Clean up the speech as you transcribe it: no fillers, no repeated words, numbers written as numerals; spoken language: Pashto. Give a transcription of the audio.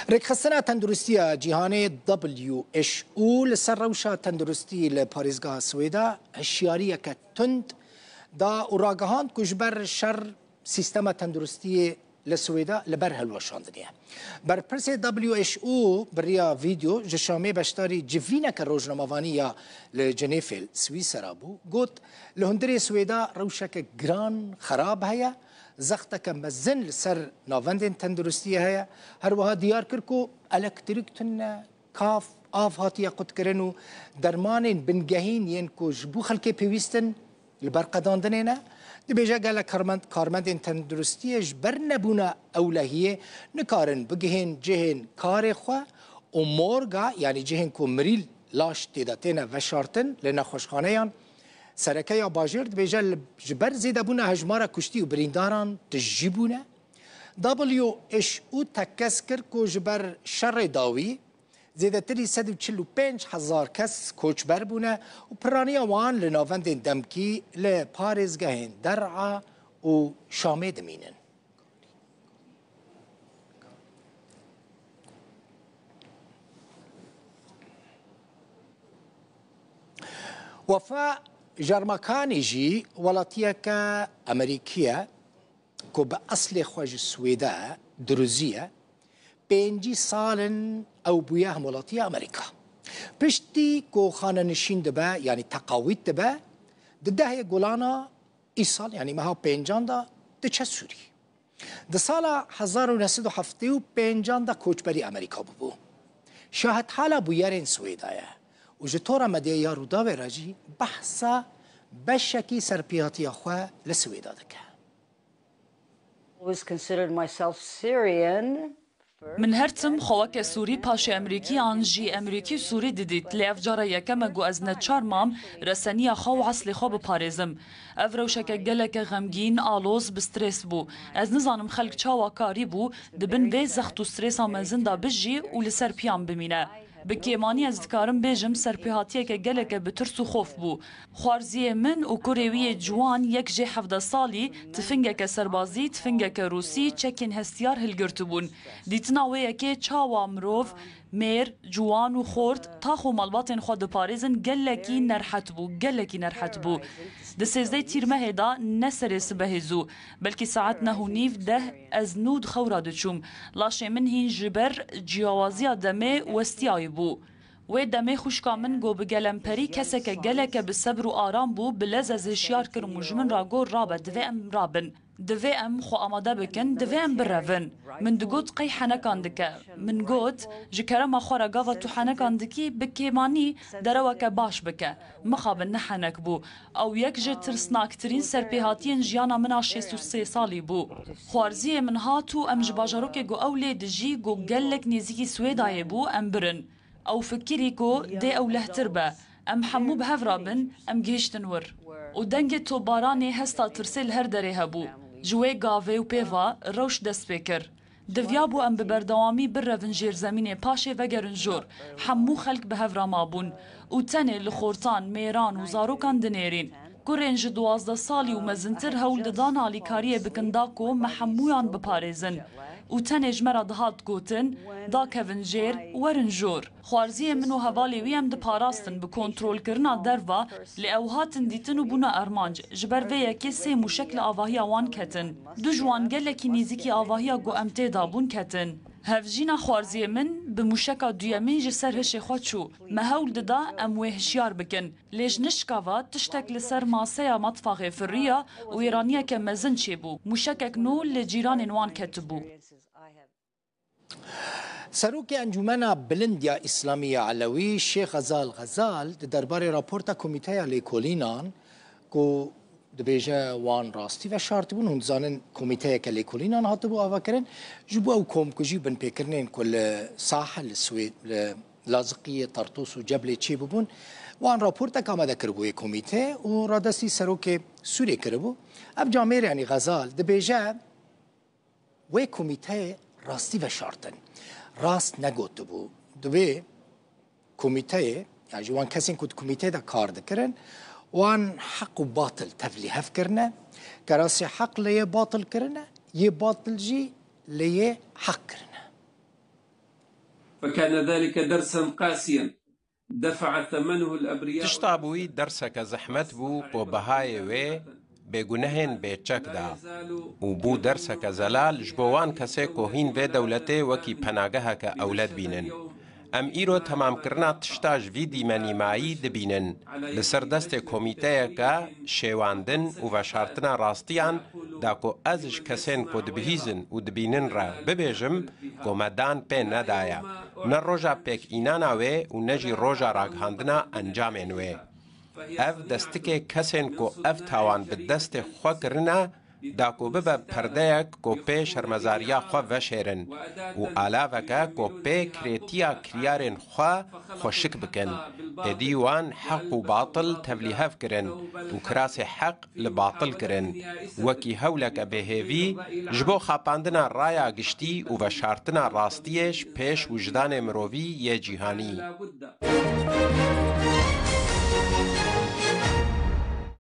رکخستنا تندرستی جهانی WHO لسر روشا تندرستی لپاریزگاه سویدا هشیاری که تند دا اوراگهاند کجبر شر سیستم تندرستی لسویدا لبر هلوشاندنیه. بر پرس WHO بریا ویدیو جشامه بشتاری جوینه که روزنامه‌وانی یا لجنیفل سویسرا بو گوت لهندری سویدا روشا که گران خراب هیا زخته که مزن لسر ناوندین تندرستی هیا هر وها دیار کرکو الکتریک تن کاف آف هاتیا قد کرنو درمانین بنگهین ین کو جبو خلکی پیویستن لبرقداندنینا دبیجا گالا کارمندین تندرستیش بر نبونا اولهیه نکارن بگهین جهین کار خوا و مورگا یعنی جهین کو مریل لاش تیداتینا وشارتن لنا خوشخانهیان سرکه یا باجر دبیجا جبر زیده بونا هجمارا کشتی و برینداران تجیبونه WHO تکس کرد که جبر شر داوی زیده تری 145,000 کس کوچبر بونه و پرانی وان لناوند دمکی لپارزگهین درعا و شامه دمینن. وفا جرمکانی جی ولاتیه که امریکیه که به اصل خوش سویده دروزیه 5 سال او بویه ولاتیه امریکا پشتی که خانه نشین دبه یعنی تقاوید دبه ده گولانا ای سال یعنی مها 5 دا ده سوری ده سال 1975 دا کوچبری امریکا ببو شاهد حالا بویرین سویدایه و جطور مدیه یا روداوه راجی بحثا بشکی سرپیاتی خواه لسویدا دکه. من هرتم خواک سوری پاش امریکی آنجی امریکی سوری دیدید لیف جاره یکم گو از نچار مام رسانی خو عصلی خو بپارزم افروشک گلک غمگین آلوز بسترس بو از نزانم خلق چاوا کاری بو دبن وی زخت و استرس آمزن دا بجی و لسر پیام بمینه بکیمانی از دکارم بیجم سرپیهاتیه که گلک بترس و خوف بو خوارزی من و کوریوی جوان یک جه 17 سالی تفنگه که سربازی تفنگه که روسی چکین هستیار هلگرتو بون دیتنا ویه که چاوا مروف میر جوان و خورد تاخو مالباتن خود پاریزن گلکی نرحت بو ده سیزده تیرمه هدا نسر سبهزو بلکی ساعت نهونیف ده از نود خورا چوم لاشه من هین جبر جیاوازی دمه وستیای بو و دمه خوشکا من گو بگلم پری کسی که گلک بصبر و آرام بو بلز از اشیار کرم و جمن را گو رابه دوی ام رابن دوی ام خو آماده بکن دوی ام برون من دگوت قی حنکان دکه من گوت جکرم خورا گاوا تو حنکان دکی بکیمانی دروک باش بکه مخاب نحنک بو او یک جه ترسناکترین سرپیهاتین جیانا منا 63 سالی بو خوارزی من هاتو ام جباجاروک گو اولی دجی گو گلک نیزیکی سویدای بو ام برن او فکری کو دی او لهتر به ام حمو به هفرابن ام گیشتن ور و دنگ تو بارانی هستا ترسل هر دره هبو جوی گاوه و پیوا روش دست بکر دویابو ام ببردوامی بر رفن جیر زمین پاشه و گرنجور حمو خلق به هفرامابون و تنه لخورتان میران و زاروکان دنیرین گرنج 12 سالی و مزنتر هول ددان آلیکاریه بکنداکو محمویان بپارزن و تنج مرا دهات گوتن دا کونجیر ورنجور خوارزی منو حوالی ویم ده پاراستن به کنترول کرنا دروا لی اوهاتن دیتن و بونا ارمانج جبر ویه که سه مشکل آواهی آوان کتن دو جوان گلکی نیزیکی آواهی گو امته دابون کتن هفجینا خوارزی من به مشکا دویمین جسر هشه خواد شو مهول ددا اموه هشیار بکن لیج نشکاوا تشتک لسر ماسه مطفاق فریا و ایرانیه که مزن چه بو مشکک نو لجیران انوان کتبو سروک انجمن بلندیا اسلامی علوی شیخ غزال درباره راپورتا کمیته لیکولینان کو دبیجه وان راستی و شرط بون هم زانن کمیته که لیکولینان هاتو بو آوا کرن جبو او کوم کجی بن پیکرنین کل ساحل سوید لازقی طرطوس و جبل چی بون وان راپورتا که آمده کربوی کمیته و رادستی سروک سوری کربو اب جامعه یعنی غزال دبیجه و کمیته راستی و شرطن راست نگوت بو دوی کمیته یعنی جوان کسین کد کمیته دا کار دکرن وان حق و باطل تفلیحف کرنه کراسی حق لیه باطل کرنه یه باطل جی لیه حق کرنه فكان ذلك درسا قاسيا دفع ثمنه الأبرياء. تشتابوي درسك زحمت بو بهاي وي بگونهن بچک دا و بو درسك زلال جبوان کسی کوهین و دولته وکی پناگه که اولاد بینن. ام ایرو تمام کرنا تشتاج وی دیمنیمایی دبینن لسر دست کمیته که شیواندن و وشارتنا راستیان دا کو ازش کسین کو دبهیزن و دبینن را ببیجم کو مدان پی ندایا نه روژا پیک اینانا وی و نجی روژا راگهاندنا انجامن وی. اف دستکه کسین کو اف تاوان به دست خوا کرنا دا کو ببا پردهک کو پی شرمزاریا خوا وشیرن و علاوه کو پی کریتیا کریارن خوا خوشک بکن ادیوان حق و باطل تبلیهف کرن و کراس حق لباطل کرن وکی هولک بهیوی جبو خاپاندنا رایا گشتی و وشارتنا راستیش پیش وجدان مروی یه جیهانی.